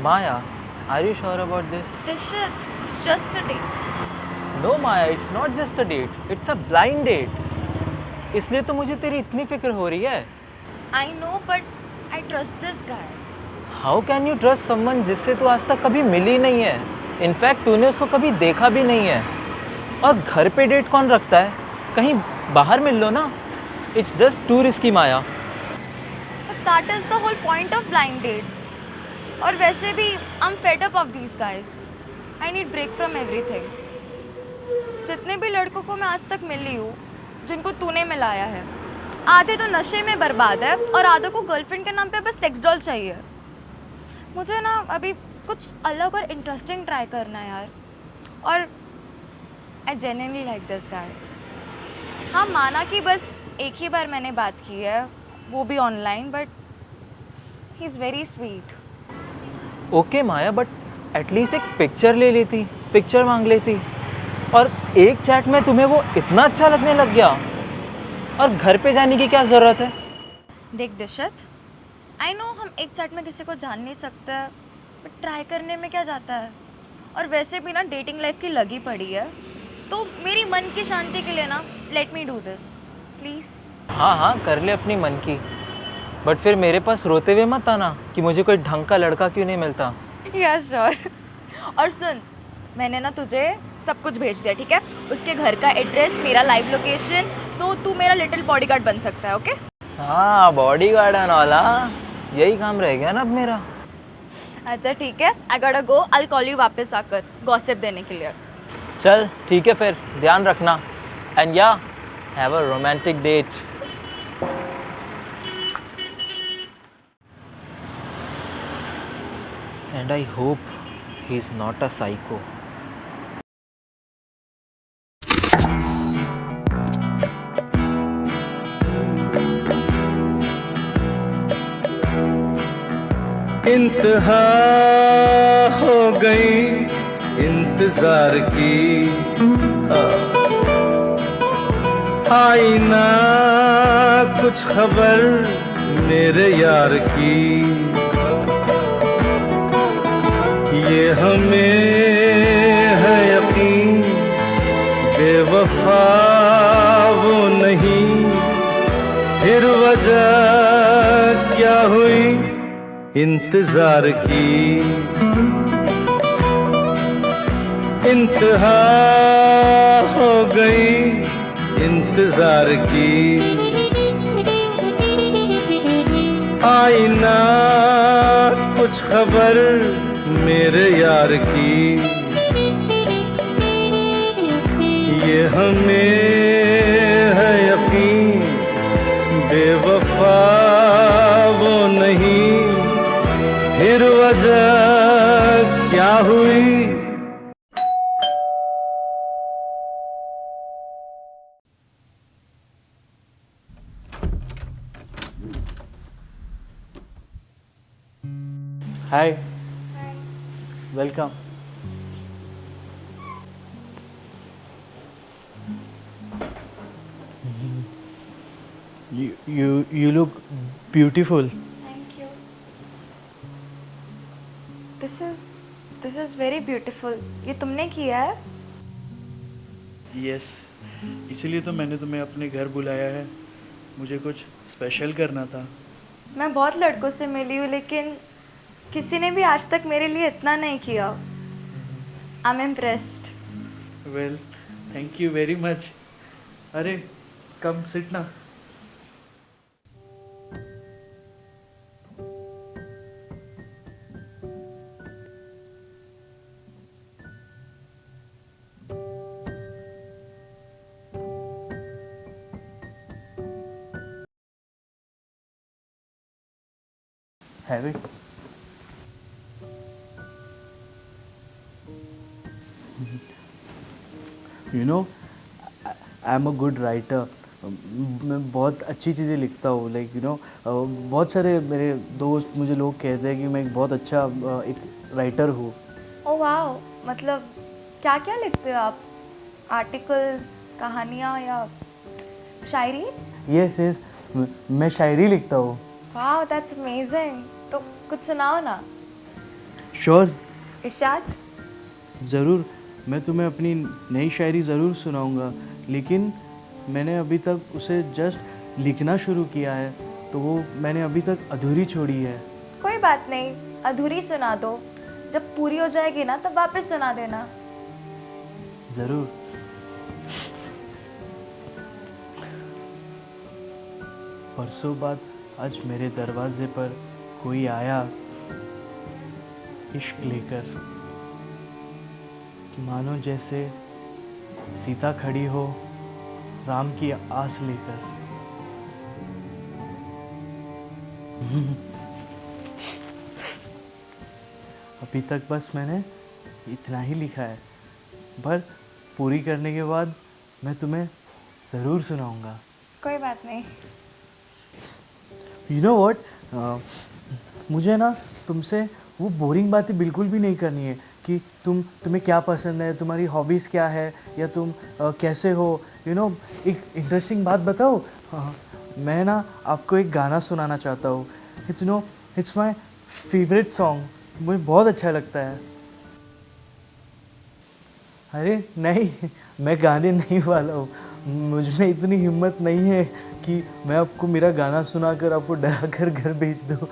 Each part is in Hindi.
Maya, are you sure about this? Dishit, it's just a date. No Maya, it's not just a date. It's a blind date. इसलिए तो मुझे तेरी इतनी फिक्र हो रही है. I know, but I trust this guy. How can you trust someone जिससे तू आज तक कभी मिली नहीं है? इनफैक्ट तूने उसको कभी देखा भी नहीं है. और घर पे डेट कौन रखता है? कहीं बाहर मिल लो ना. It's just too risky Maya. But that is the whole point of blind date. और वैसे भी I'm fed up of these guys. I need break from everything. जितने भी लड़कों को मैं आज तक मिली हूँ, जिनको तूने मिलाया है, आधे तो नशे में बर्बाद है और आधे को गर्लफ्रेंड के नाम पे बस सेक्स डॉल चाहिए. मुझे ना अभी कुछ अलग और इंटरेस्टिंग ट्राई करना है यार. और I genuinely like this guy. हाँ, माना कि बस एक ही बार मैंने बात की है, वो भी online, but he is very sweet. Okay Maya, but at least एक पिक्चर ले लेती, पिक्चर मांग लेती. और एक चैट में तुम्हें वो इतना अच्छा लगने लग गया, और घर पे जाने की क्या ज़रूरत है? देख दिशत, आई नो हम एक चैट में किसी को जान नहीं सकते, बट ट्राई करने में क्या जाता है. और वैसे भी ना डेटिंग लाइफ की लगी पड़ी है, तो मेरी मन की शांति के लिए ना let me do this please. हाँ हाँ, कर ले अपनी मन की, बट फिर मेरे पास रोते हुए मत आना कि मुझे कोई ढंग का लड़का क्यों नहीं मिलता. या श्योर. और सुन, मैंने ना तुझे सब कुछ भेज दिया, ठीक है? उसके घर का एड्रेस, मेरा लाइव लोकेशन, तो तू मेरा लिटिल बॉडीगार्ड बन सकता है. ओके? हाँ, बॉडीगार्ड वाला यही काम रह गया ना अब मेरा. अच्छा ठीक है, I got go. I call you वापस आकर गॉसिप देने के लिए. चल ठीक है, फिर ध्यान रखना. And yeah, have a romantic date. And I hope he is not a psycho. इंतहा हो गई इंतजार की, आई ना कुछ खबर मेरे यार की. ये हमें है यकीन बेवफा वो नहीं, फिर वजह क्या हुई इंतजार की. इंतहा हो गई इंतजार की, आई ना कुछ खबर मेरे यार की. ये हमें है यकीन बेवफा वो नहीं, फिर वजह क्या हुई. Hi, welcome. You look beautiful. Thank you. This is very beautiful. ये तुमने किया है? यस, इसीलिए तो मैंने तुम्हें अपने घर बुलाया है. मुझे कुछ स्पेशल करना था. मैं बहुत लड़कों से मिली हूँ, लेकिन किसी ने भी आज तक मेरे लिए इतना नहीं किया. I am impressed. Well, thank you very much. अरे कम सिट ना. Have it. You know, I am a good writer. मैं बहुत अच्छी चीज़ें लिखता हूँ. लाइक यू नो, बहुत सारे मेरे दोस्त, मुझे लोग कहते हैं कि मैं एक बहुत अच्छा एक राइटर हूँ. ओह वाओ, मतलब क्या क्या लिखते हो आप? आर्टिकल्स, कहानियाँ या शायरी? यस यस, मैं शायरी लिखता हूँ. Wow, that's amazing. तो कुछ सुनाओ ना. श्योर, इरशाद। ज़रूर। मैं तुम्हें अपनी नई शायरी ज़रूर सुनाऊंगा, लेकिन मैंने अभी तक उसे जस्ट लिखना शुरू किया है, तो वो मैंने अभी तक अधूरी छोड़ी है। कोई बात नहीं, अधूरी सुना दो, जब पूरी हो जाएगी ना तब वापस सुना देना। ज़रूर। परसों बाद आज मेरे दरवाजे पर कोई आया इश्क लेकर, मानो जैसे सीता खड़ी हो राम की आस लेकर। अभी तक बस मैंने इतना ही लिखा है, पर पूरी करने के बाद मैं तुम्हें ज़रूर सुनाऊंगा। कोई बात नहीं। यू नो व्हाट, मुझे ना तुमसे वो बोरिंग बातें बिल्कुल भी नहीं करनी है कि तुम्हें क्या पसंद है, तुम्हारी हॉबीज़ क्या है, या तुम कैसे हो। यू नो, एक इंटरेस्टिंग बात बताओ, मैं ना आपको एक गाना सुनाना चाहता हूँ। इट्स माई फेवरेट सॉन्ग, मुझे बहुत अच्छा लगता है। अरे नहीं, मैं गाने नहीं वाला हूँ, मुझ में इतनी हिम्मत नहीं है कि मैं आपको मेरा गाना सुनाकर आपको डरा कर घर भेज दूँ।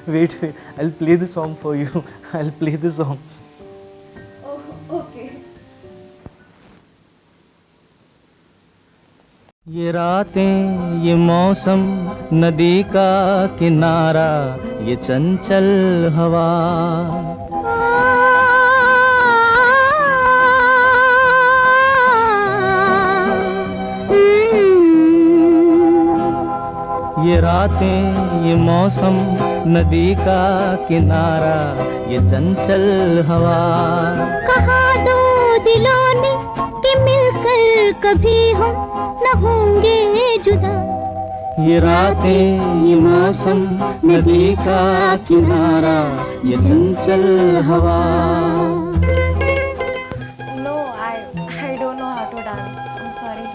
Wait, I will play the song for you, I will play the song. Okay. ये रातें, ये मौसम, नदी का किनारा, ये चंचल हवा, ये रातें, ये मौसम, नदी का किनारा, ये चंचल हवा। कहा दो दिलों ने कि मिलकर कभी हम न होंगे जुदा। ये रातें, ये मौसम, नदी का किनारा, ये चंचल हवा। No, I don't know how to dance, I am sorry.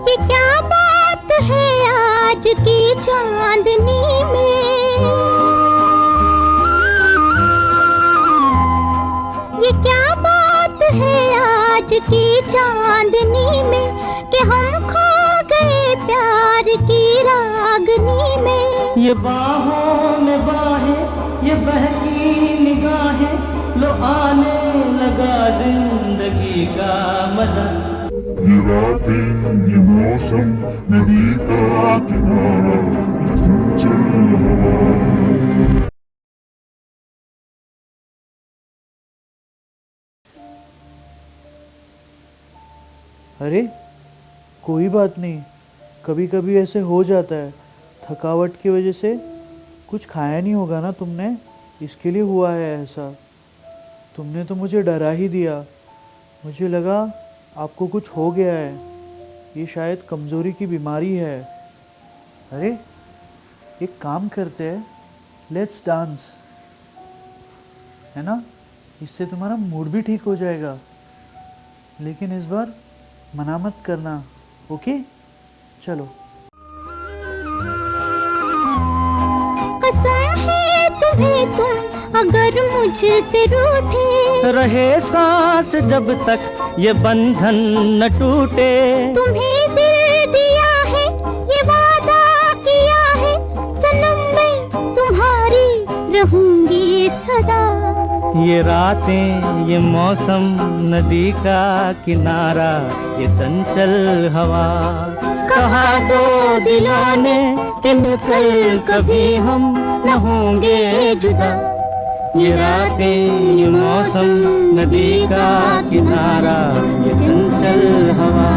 ये क्या बात है आज की चांदनी में, ये क्या बात है आज की चांदनी में, कि हम खो गए प्यार की रागनी में। ये बाहों में बाहें, ये बहकी निगाहें, लो आने लगा जिंदगी का मजा। ये रातें, ये मौसम, नदी का किनारा, चंचल हवा। अरे कोई बात नहीं, कभी कभी ऐसे हो जाता है, थकावट की वजह से कुछ खाया नहीं होगा ना तुमने, इसके लिए हुआ है ऐसा। तुमने तो मुझे डरा ही दिया, मुझे लगा आपको कुछ हो गया है, ये शायद कमज़ोरी की बीमारी है। अरे एक काम करते हैं, लेट्स डांस, है ना, इससे तुम्हारा मूड भी ठीक हो जाएगा। लेकिन इस बार मना मत करना, ओके? चलो। कसम है तुम्हें तुम अगर मुझसे रूठे, रहे सांस जब तक ये बंधन न टूटे। तुम्हें दिल दिया है, ये वादा किया है, सनम मैं तुम्हारी रहूंगी सदा। ये रातें, ये मौसम, नदी का किनारा, ये चंचल हवा। कहा दो दिलों ने कि मिलकर कभी हम न होंगे जुदा। ये रातें, ये मौसम, नदी का किनारा, ये चंचल हवा।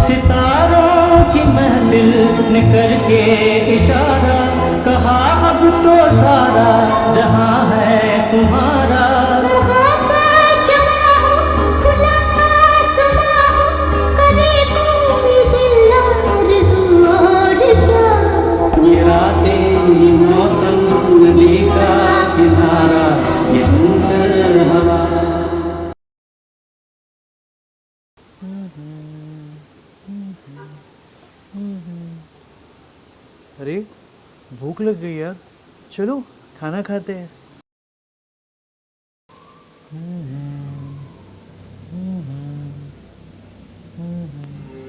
सितारों की महफिल ने करके इशारा, कहा अब तो सारा जहां है तुम्हारा। मोहब्बत जवां हो, खुला आसमां हो, करे कोई अरे भूख लग गई यार, चलो खाना खाते हैं।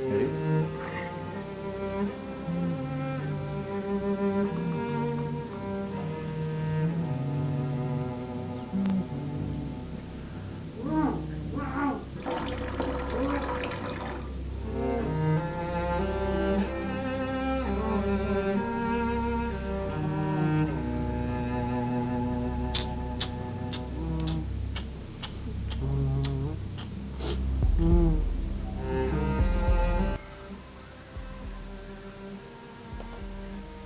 अरे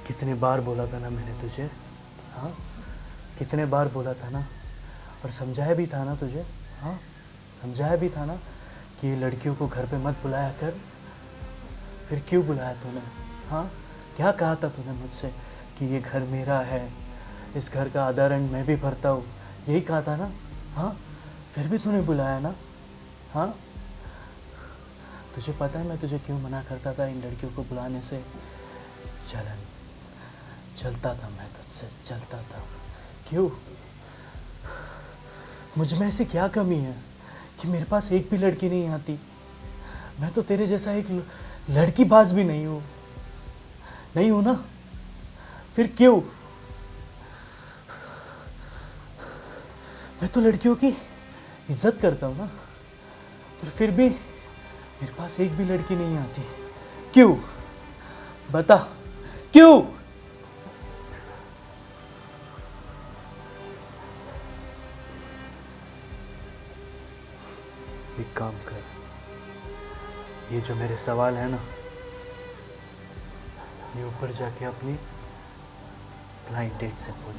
कितने बार बोला था ना मैंने तुझे, हाँ कितने बार बोला था ना, और समझाया भी था ना तुझे, हाँ समझाया भी था ना कि ये लड़कियों को घर पे मत बुलाया कर। फिर क्यों बुलाया तूने, हाँ क्या कहा था तूने मुझसे कि ये घर मेरा है, इस घर का आधा रंग मैं भी भरता हूँ, यही कहा था ना, हाँ फिर भी तूने बुलाया ना, हाँ तुझे पता है मैं तुझे क्यों मना करता था इन लड़कियों को बुलाने से? जलन, चलता था मैं तुझसे, चलता था। क्यों? मुझ में ऐसी क्या कमी है कि मेरे पास एक भी लड़की नहीं आती? मैं तो तेरे जैसा एक लड़की बाज भी नहीं हूँ, नहीं हूँ ना, फिर क्यों? मैं तो लड़कियों की इज्जत करता हूँ ना, पर फिर भी मेरे पास एक भी लड़की नहीं आती। क्यों? बता क्यों? एक काम कर, ये जो मेरे सवाल है ना, ये ऊपर जाके अपनी ब्लाइंड डेट से पूछ।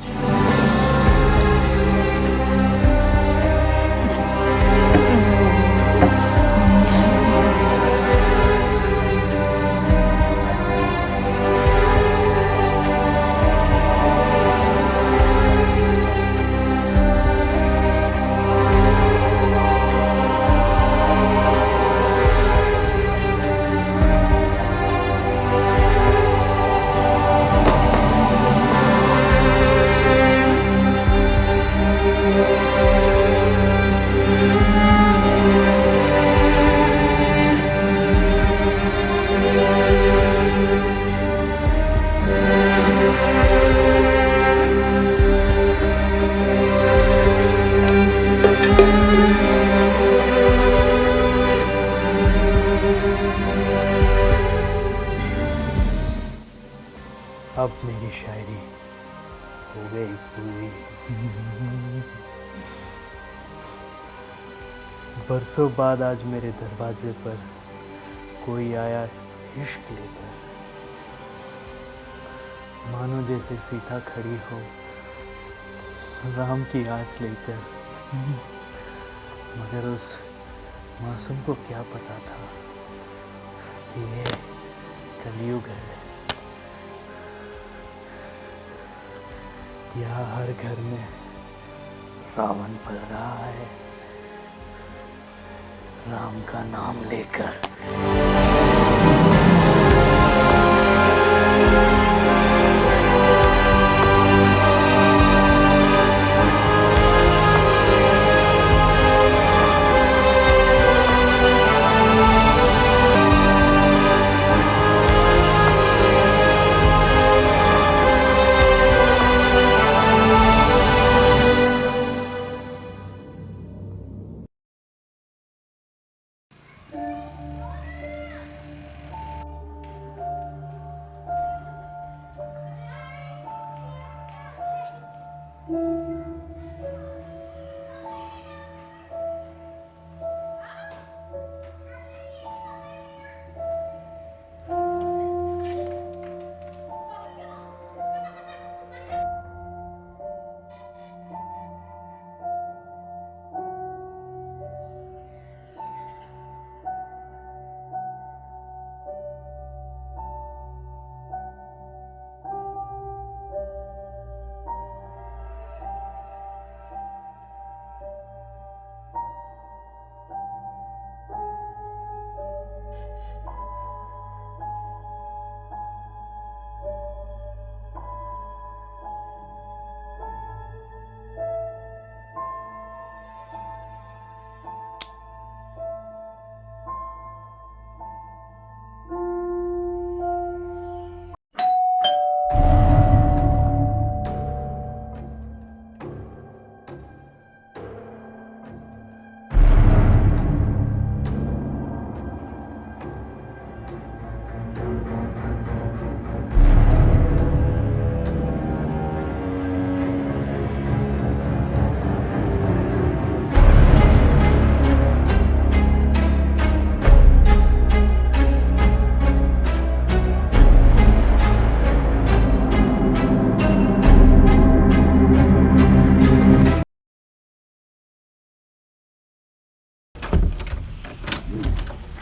अब मेरी शायरी हो गई पूरी। बरसों बाद आज मेरे दरवाजे पर कोई आया इश्क लेकर, मानो जैसे सीता खड़ी हो राम की आस लेकर। मगर उस मासूम को क्या पता था कि ये कलयुग है, यहाँ हर घर में सावन पल रहा है राम का नाम लेकर।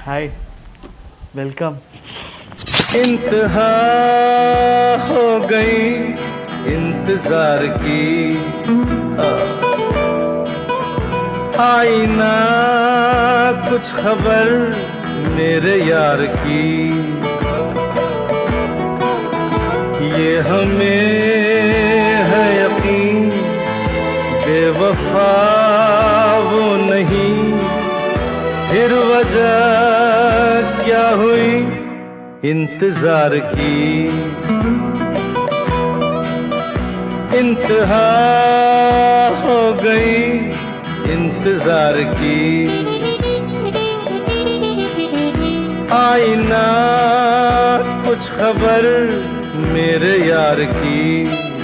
हाय, वेलकम। इंतहा हो गई इंतजार की, आई ना कुछ खबर मेरे यार की। ये हमें है यकीन बेवफा वो नहीं, फिर वजह क्या हुई इंतजार की। इंतहा हो गई इंतजार की, आई ना कुछ खबर मेरे यार की।